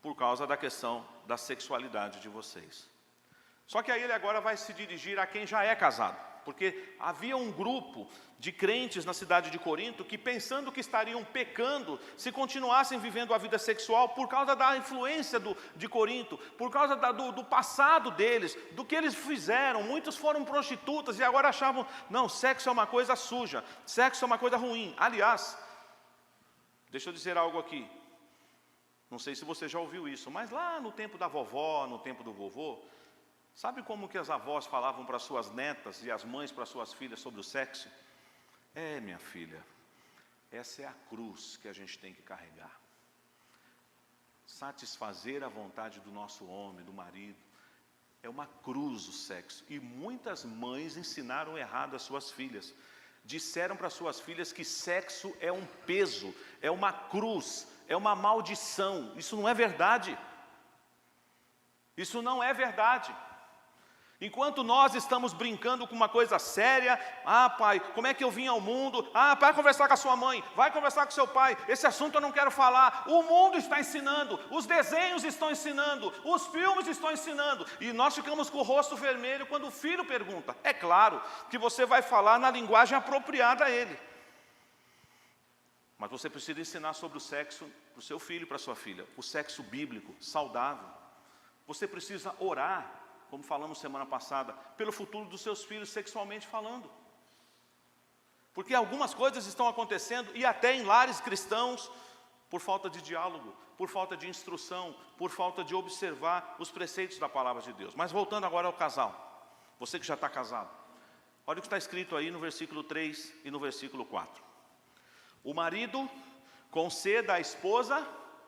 por causa da questão da sexualidade de vocês. Só que aí ele agora vai se dirigir a quem já é casado, porque havia um grupo de crentes na cidade de Corinto que, pensando que estariam pecando se continuassem vivendo a vida sexual por causa da influência de Corinto, por causa do passado deles, do que eles fizeram. Muitos foram prostitutas e agora achavam, não, sexo é uma coisa suja, sexo é uma coisa ruim. Aliás, deixa eu dizer algo aqui. Não sei se você já ouviu isso, mas lá no tempo da vovó, no tempo do vovô, sabe como que as avós falavam para suas netas e as mães para suas filhas sobre o sexo? Minha filha, essa é a cruz que a gente tem que carregar. Satisfazer a vontade do nosso homem, do marido, é uma cruz o sexo. E muitas mães ensinaram errado às suas filhas. Disseram para suas filhas que sexo é um peso, é uma cruz, é uma maldição. Isso não é verdade. Isso não é verdade. Enquanto nós estamos brincando com uma coisa séria, pai, como é que eu vim ao mundo? Vai conversar com a sua mãe, vai conversar com seu pai, esse assunto eu não quero falar. O mundo está ensinando, os desenhos estão ensinando, os filmes estão ensinando, e nós ficamos com o rosto vermelho quando o filho pergunta. É claro que você vai falar na linguagem apropriada a ele, mas você precisa ensinar sobre o sexo para o seu filho e para a sua filha, o sexo bíblico, saudável. Você precisa orar, como falamos semana passada, pelo futuro dos seus filhos sexualmente falando. Porque algumas coisas estão acontecendo, e até em lares cristãos, por falta de diálogo, por falta de instrução, por falta de observar os preceitos da palavra de Deus. Mas voltando agora ao casal, você que já está casado, olha o que está escrito aí no versículo 3 e no versículo 4. O marido conceda à esposa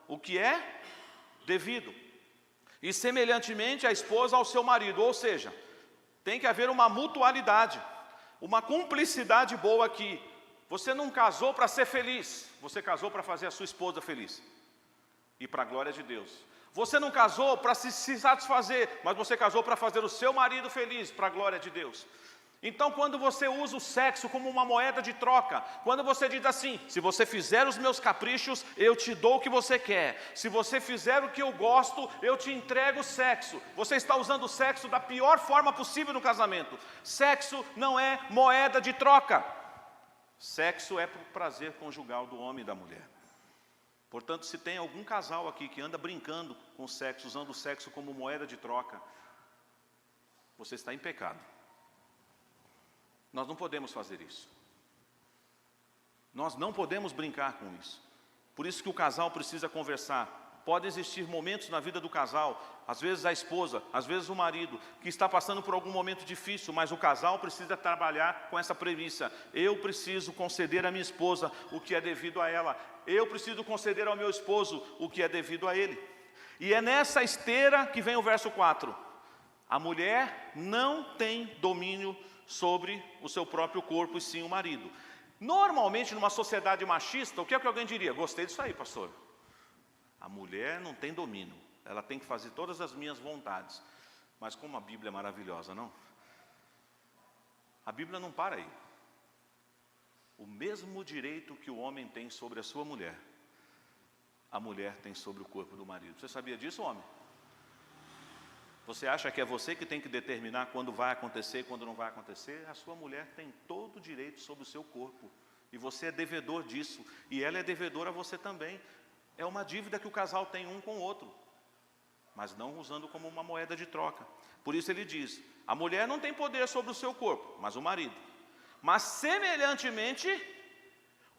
o que é devido. E semelhantemente a esposa ao seu marido, ou seja, tem que haver uma mutualidade, uma cumplicidade boa aqui. Você não casou para ser feliz, você casou para fazer a sua esposa feliz e para a glória de Deus. Você não casou para se satisfazer, mas você casou para fazer o seu marido feliz, para a glória de Deus. Então, quando você usa o sexo como uma moeda de troca, quando você diz assim, se você fizer os meus caprichos, eu te dou o que você quer. Se você fizer o que eu gosto, eu te entrego o sexo. Você está usando o sexo da pior forma possível no casamento. Sexo não é moeda de troca. Sexo é para o prazer conjugal do homem e da mulher. Portanto, se tem algum casal aqui que anda brincando com o sexo, usando o sexo como moeda de troca, você está em pecado. Nós não podemos fazer isso. Nós não podemos brincar com isso. Por isso que o casal precisa conversar. Pode existir momentos na vida do casal, às vezes a esposa, às vezes o marido, que está passando por algum momento difícil, mas o casal precisa trabalhar com essa premissa. Eu preciso conceder à minha esposa o que é devido a ela. Eu preciso conceder ao meu esposo o que é devido a ele. E é nessa esteira que vem o verso 4. A mulher não tem domínio sobre o seu próprio corpo, e sim o marido. Normalmente, numa sociedade machista, o que é que alguém diria? Gostei disso aí, pastor. A mulher não tem domínio, ela tem que fazer todas as minhas vontades. Mas como a Bíblia é maravilhosa, não? A Bíblia não para aí. O mesmo direito que o homem tem sobre a sua mulher, a mulher tem sobre o corpo do marido. Você sabia disso, homem? Você acha que é você que tem que determinar quando vai acontecer e quando não vai acontecer? A sua mulher tem todo o direito sobre o seu corpo. E você é devedor disso. E ela é devedora a você também. É uma dívida que o casal tem um com o outro. Mas não usando como uma moeda de troca. Por isso ele diz, a mulher não tem poder sobre o seu corpo, mas o marido. Mas semelhantemente,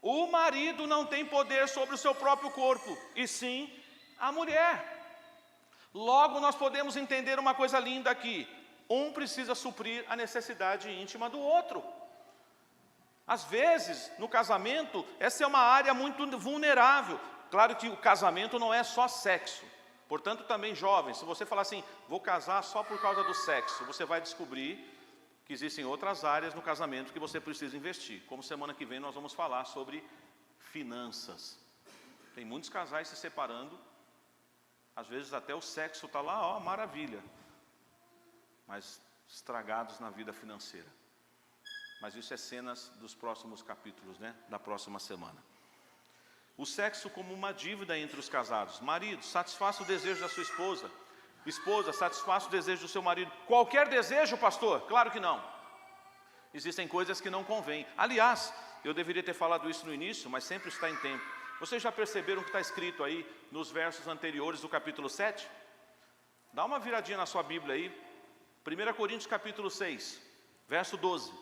o marido não tem poder sobre o seu próprio corpo, e sim a mulher. Logo, nós podemos entender uma coisa linda aqui. Um precisa suprir a necessidade íntima do outro. Às vezes, no casamento, essa é uma área muito vulnerável. Claro que o casamento não é só sexo. Portanto, também jovens, se você falar assim, vou casar só por causa do sexo, você vai descobrir que existem outras áreas no casamento que você precisa investir. Como semana que vem nós vamos falar sobre finanças. Tem muitos casais se separando. Às vezes até o sexo está lá, ó, maravilha. Mas estragados na vida financeira. Mas isso é cenas dos próximos capítulos, né? Da próxima semana. O sexo como uma dívida entre os casados. Marido, satisfaça o desejo da sua esposa. Esposa, satisfaça o desejo do seu marido. Qualquer desejo, pastor? Claro que não. Existem coisas que não convêm. Aliás, eu deveria ter falado isso no início, mas sempre está em tempo. Vocês já perceberam o que está escrito aí nos versos anteriores do capítulo 7? Dá uma viradinha na sua Bíblia aí. 1 Coríntios capítulo 6, verso 12. O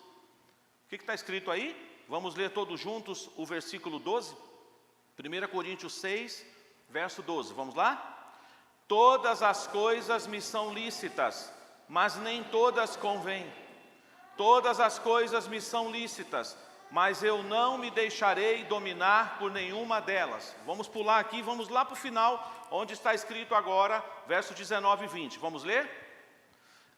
que está escrito aí? Vamos ler todos juntos o versículo 12? 1 Coríntios 6, verso 12. Vamos lá? Todas as coisas me são lícitas, mas nem todas convêm. Todas as coisas me são lícitas, mas eu não me deixarei dominar por nenhuma delas. Vamos pular aqui, vamos lá para o final, onde está escrito agora, verso 19 e 20. Vamos ler?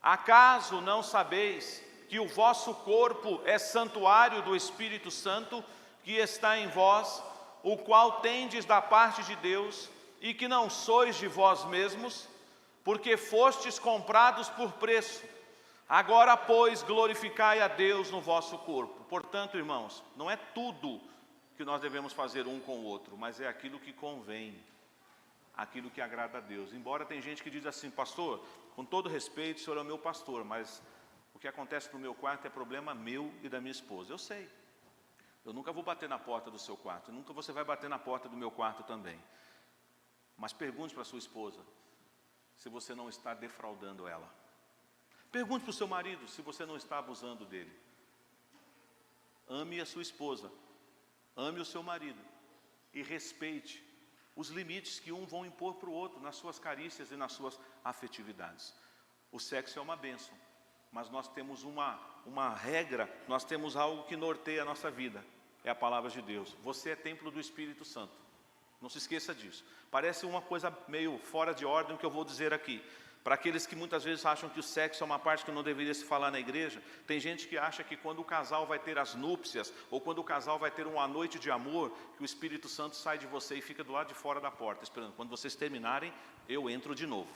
Acaso não sabeis que o vosso corpo é santuário do Espírito Santo, que está em vós, o qual tendes da parte de Deus, e que não sois de vós mesmos, porque fostes comprados por preço. Agora, pois, glorificai a Deus no vosso corpo. Portanto, irmãos, não é tudo que nós devemos fazer um com o outro, mas é aquilo que convém, aquilo que agrada a Deus. Embora tem gente que diz assim, pastor, com todo respeito, o senhor é o meu pastor, mas o que acontece no meu quarto é problema meu e da minha esposa. Eu sei, eu nunca vou bater na porta do seu quarto, nunca você vai bater na porta do meu quarto também. Mas pergunte para a sua esposa se você não está defraudando ela. Pergunte para o seu marido se você não está abusando dele. Ame a sua esposa, ame o seu marido e respeite os limites que um vão impor para o outro nas suas carícias e nas suas afetividades. O sexo é uma bênção, mas nós temos uma regra, nós temos algo que norteia a nossa vida, é a palavra de Deus. Você é templo do Espírito Santo. Não se esqueça disso. Parece uma coisa meio fora de ordem o que eu vou dizer aqui. Para aqueles que muitas vezes acham que o sexo é uma parte que não deveria se falar na igreja, tem gente que acha que quando o casal vai ter as núpcias, ou quando o casal vai ter uma noite de amor, que o Espírito Santo sai de você e fica do lado de fora da porta, esperando. Quando vocês terminarem, eu entro de novo.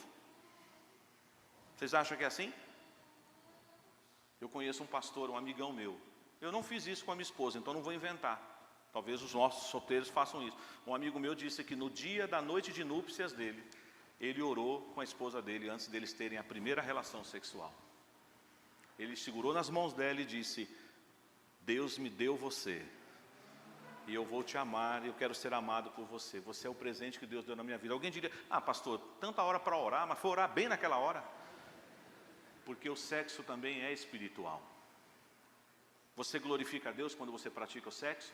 Vocês acham que é assim? Eu conheço um pastor, um amigão meu. Eu não fiz isso com a minha esposa, então não vou inventar. Talvez os nossos solteiros façam isso. Um amigo meu disse que no dia da noite de núpcias dele, ele orou com a esposa dele antes deles terem a primeira relação sexual. Ele segurou nas mãos dela e disse: Deus me deu você, e eu vou te amar, e eu quero ser amado por você. Você é o presente que Deus deu na minha vida. Alguém diria: ah, pastor, tanta hora para orar, mas foi orar bem naquela hora. Porque o sexo também é espiritual. Você glorifica a Deus quando você pratica o sexo?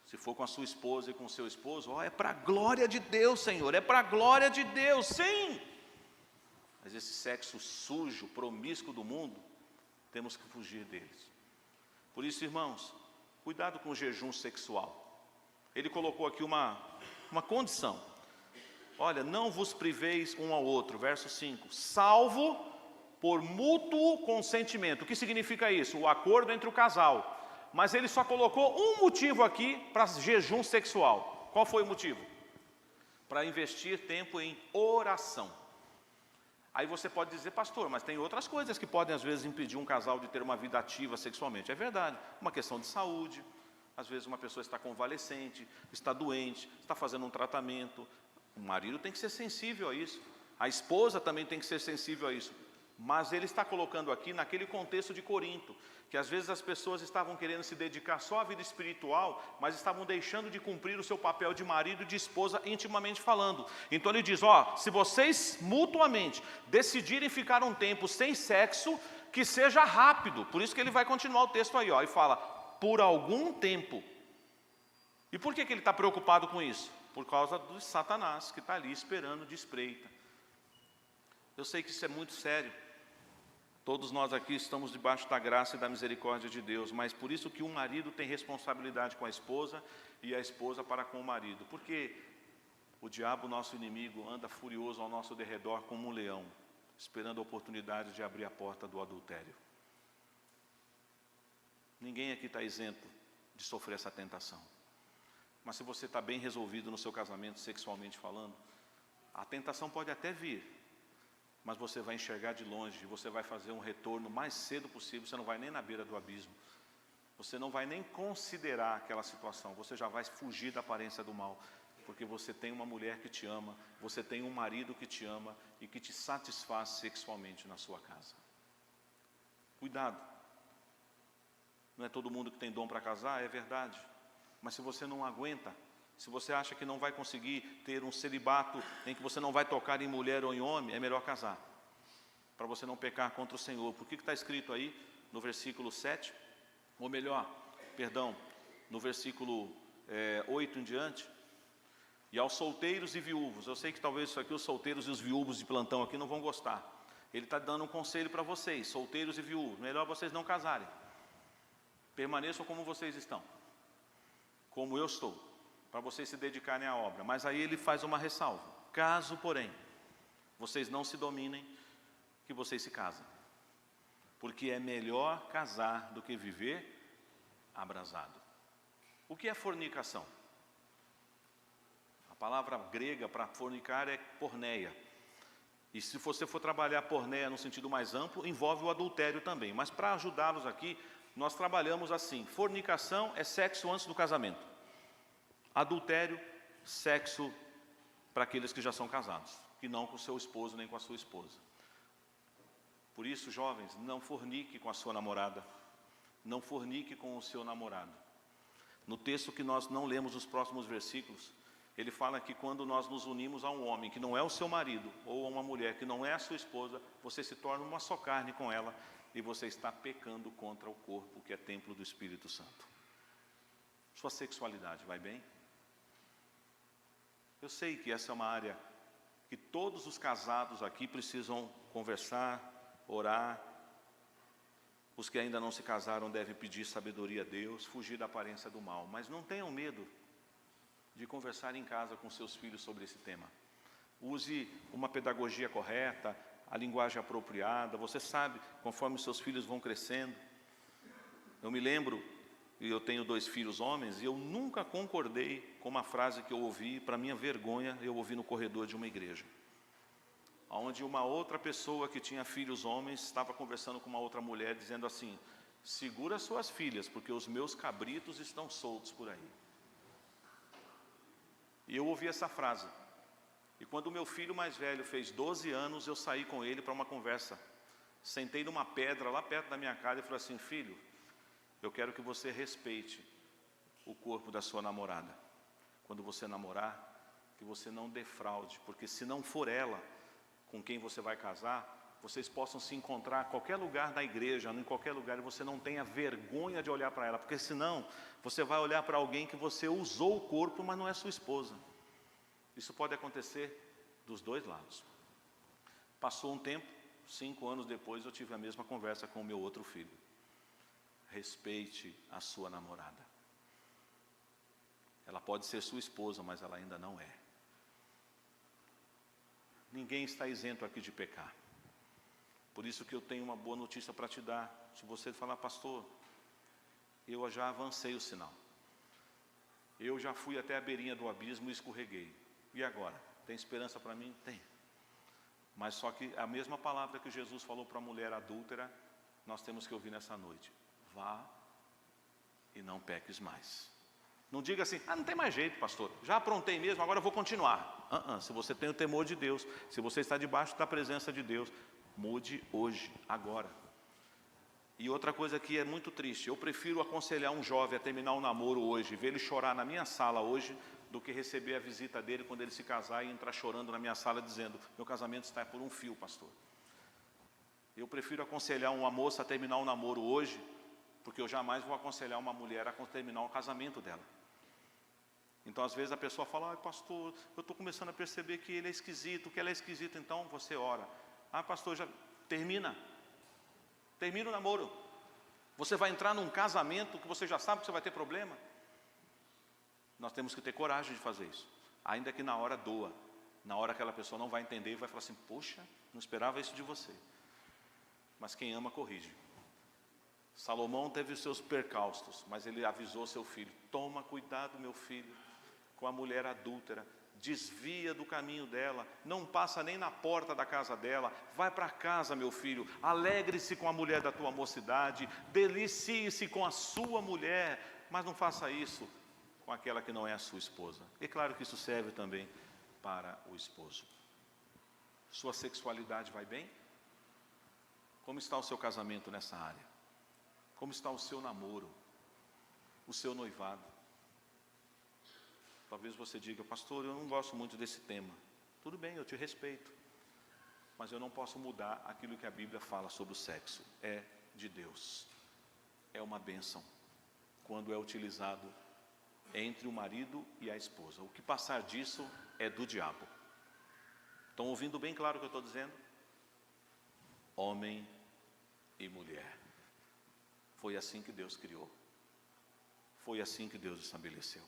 Se for com a sua esposa e com o seu esposo, é para a glória de Deus, Senhor, é para a glória de Deus, sim. Mas esse sexo sujo, promíscuo do mundo, temos que fugir deles. Por isso, irmãos, cuidado com o jejum sexual. Ele colocou aqui uma condição. Olha, não vos priveis um ao outro, verso 5, salvo por mútuo consentimento. O que significa isso? O acordo entre o casal. Mas ele só colocou um motivo aqui para jejum sexual. Qual foi o motivo? Para investir tempo em oração. Aí você pode dizer: pastor, mas tem outras coisas que podem às vezes impedir um casal de ter uma vida ativa sexualmente. É verdade, uma questão de saúde. Às vezes uma pessoa está convalescente, está doente, está fazendo um tratamento. O marido tem que ser sensível a isso. A esposa também tem que ser sensível a isso. Mas ele está colocando aqui naquele contexto de Corinto, que às vezes as pessoas estavam querendo se dedicar só à vida espiritual, mas estavam deixando de cumprir o seu papel de marido e de esposa intimamente falando. Então ele diz: se vocês mutuamente decidirem ficar um tempo sem sexo, que seja rápido. Por isso que ele vai continuar o texto aí, e fala: por algum tempo. E por que ele está preocupado com isso? Por causa do Satanás, que está ali esperando de espreita. Eu sei que isso é muito sério. Todos nós aqui estamos debaixo da graça e da misericórdia de Deus, mas por isso que o marido tem responsabilidade com a esposa e a esposa para com o marido. Porque o diabo, nosso inimigo, anda furioso ao nosso derredor como um leão, esperando a oportunidade de abrir a porta do adultério. Ninguém aqui está isento de sofrer essa tentação. Mas se você está bem resolvido no seu casamento, sexualmente falando, a tentação pode até vir, mas você vai enxergar de longe, você vai fazer um retorno mais cedo possível, você não vai nem na beira do abismo, você não vai nem considerar aquela situação, você já vai fugir da aparência do mal, porque você tem uma mulher que te ama, você tem um marido que te ama e que te satisfaz sexualmente na sua casa. Cuidado, não é todo mundo que tem dom para casar, é verdade, mas se você não aguenta, se você acha que não vai conseguir ter um celibato em que você não vai tocar em mulher ou em homem, é melhor casar, para você não pecar contra o Senhor. Por que está escrito aí no versículo 7? Ou melhor, perdão, no versículo 8 em diante? E aos solteiros e viúvos. Eu sei que talvez isso aqui, os solteiros e os viúvos de plantão aqui não vão gostar. Ele está dando um conselho para vocês, solteiros e viúvos. Melhor vocês não casarem. Permaneçam como vocês estão, como eu estou, para vocês se dedicarem à obra. Mas aí ele faz uma ressalva: caso, porém, vocês não se dominem, que vocês se casem, porque é melhor casar do que viver abrasado. O que é fornicação? A palavra grega para fornicar é porneia. E se você for trabalhar porneia no sentido mais amplo, envolve o adultério também. Mas para ajudá-los aqui, nós trabalhamos assim: fornicação é sexo antes do casamento. Adultério, sexo para aqueles que já são casados, que não com o seu esposo nem com a sua esposa. Por isso, jovens, não fornique com a sua namorada, não fornique com o seu namorado. No texto que nós não lemos os próximos versículos, ele fala que quando nós nos unimos a um homem que não é o seu marido, ou a uma mulher que não é a sua esposa, você se torna uma só carne com ela, e você está pecando contra o corpo que é templo do Espírito Santo. Sua sexualidade vai bem? Eu sei que essa é uma área que todos os casados aqui precisam conversar, orar. Os que ainda não se casaram devem pedir sabedoria a Deus, fugir da aparência do mal. Mas não tenham medo de conversar em casa com seus filhos sobre esse tema. Use uma pedagogia correta, a linguagem apropriada. Você sabe, conforme seus filhos vão crescendo. Eu me lembro, e eu tenho 2 filhos homens, e eu nunca concordei com uma frase que eu ouvi, para minha vergonha, eu ouvi no corredor de uma igreja, onde uma outra pessoa que tinha filhos homens estava conversando com uma outra mulher, dizendo assim: segura suas filhas, porque os meus cabritos estão soltos por aí. E eu ouvi essa frase. E quando o meu filho mais velho fez 12 anos, eu saí com ele para uma conversa. Sentei numa pedra lá perto da minha casa e falei assim: filho, eu quero que você respeite o corpo da sua namorada. Quando você namorar, que você não defraude, porque se não for ela com quem você vai casar, vocês possam se encontrar em qualquer lugar da igreja, em qualquer lugar, e você não tenha vergonha de olhar para ela, porque senão você vai olhar para alguém que você usou o corpo, mas não é sua esposa. Isso pode acontecer dos 2 lados. Passou um tempo, 5 anos depois, eu tive a mesma conversa com o meu outro filho. Respeite a sua namorada. Ela pode ser sua esposa, mas ela ainda não é. Ninguém está isento aqui de pecar. Por isso que eu tenho uma boa notícia para te dar. Se você falar: pastor, eu já avancei o sinal. Eu já fui até a beirinha do abismo e escorreguei. E agora? Tem esperança para mim? Tem. Mas só que a mesma palavra que Jesus falou para a mulher adúltera, nós temos que ouvir nessa noite: vá e não peques mais. Não diga assim: não tem mais jeito, pastor, já aprontei mesmo, agora eu vou continuar. Se você tem o temor de Deus, se você está debaixo da presença de Deus, mude hoje, agora. E outra coisa que é muito triste: eu prefiro aconselhar um jovem a terminar um namoro hoje, ver ele chorar na minha sala hoje, do que receber a visita dele quando ele se casar e entrar chorando na minha sala dizendo: meu casamento está por um fio, pastor. Eu prefiro aconselhar uma moça a terminar um namoro hoje, porque eu jamais vou aconselhar uma mulher a terminar um casamento dela. Então às vezes a pessoa fala: pastor, eu estou começando a perceber que ele é esquisito, que ela é esquisita. Então você ora: pastor, já termina o namoro. Você vai entrar num casamento que você já sabe que você vai ter problema. Nós temos que ter coragem de fazer isso, ainda que na hora doa, na hora aquela pessoa não vai entender e vai falar assim: poxa, não esperava isso de você. Mas quem ama corrige. Salomão teve os seus percalços, mas ele avisou seu filho: toma cuidado, meu filho, com a mulher adúltera, desvia do caminho dela, não passa nem na porta da casa dela, vai para casa, meu filho, alegre-se com a mulher da tua mocidade, delicie-se com a sua mulher, mas não faça isso com aquela que não é a sua esposa. E claro que isso serve também para o esposo. Sua sexualidade vai bem? Como está o seu casamento nessa área? Como está o seu namoro? O seu noivado? Talvez você diga: pastor, eu não gosto muito desse tema. Tudo bem, eu te respeito, mas eu não posso mudar aquilo que a Bíblia fala sobre o sexo. É de Deus. É uma bênção quando é utilizado entre o marido e a esposa. O que passar disso é do diabo. Estão ouvindo bem claro o que eu estou dizendo? Homem e mulher. Foi assim que Deus criou. Foi assim que Deus estabeleceu.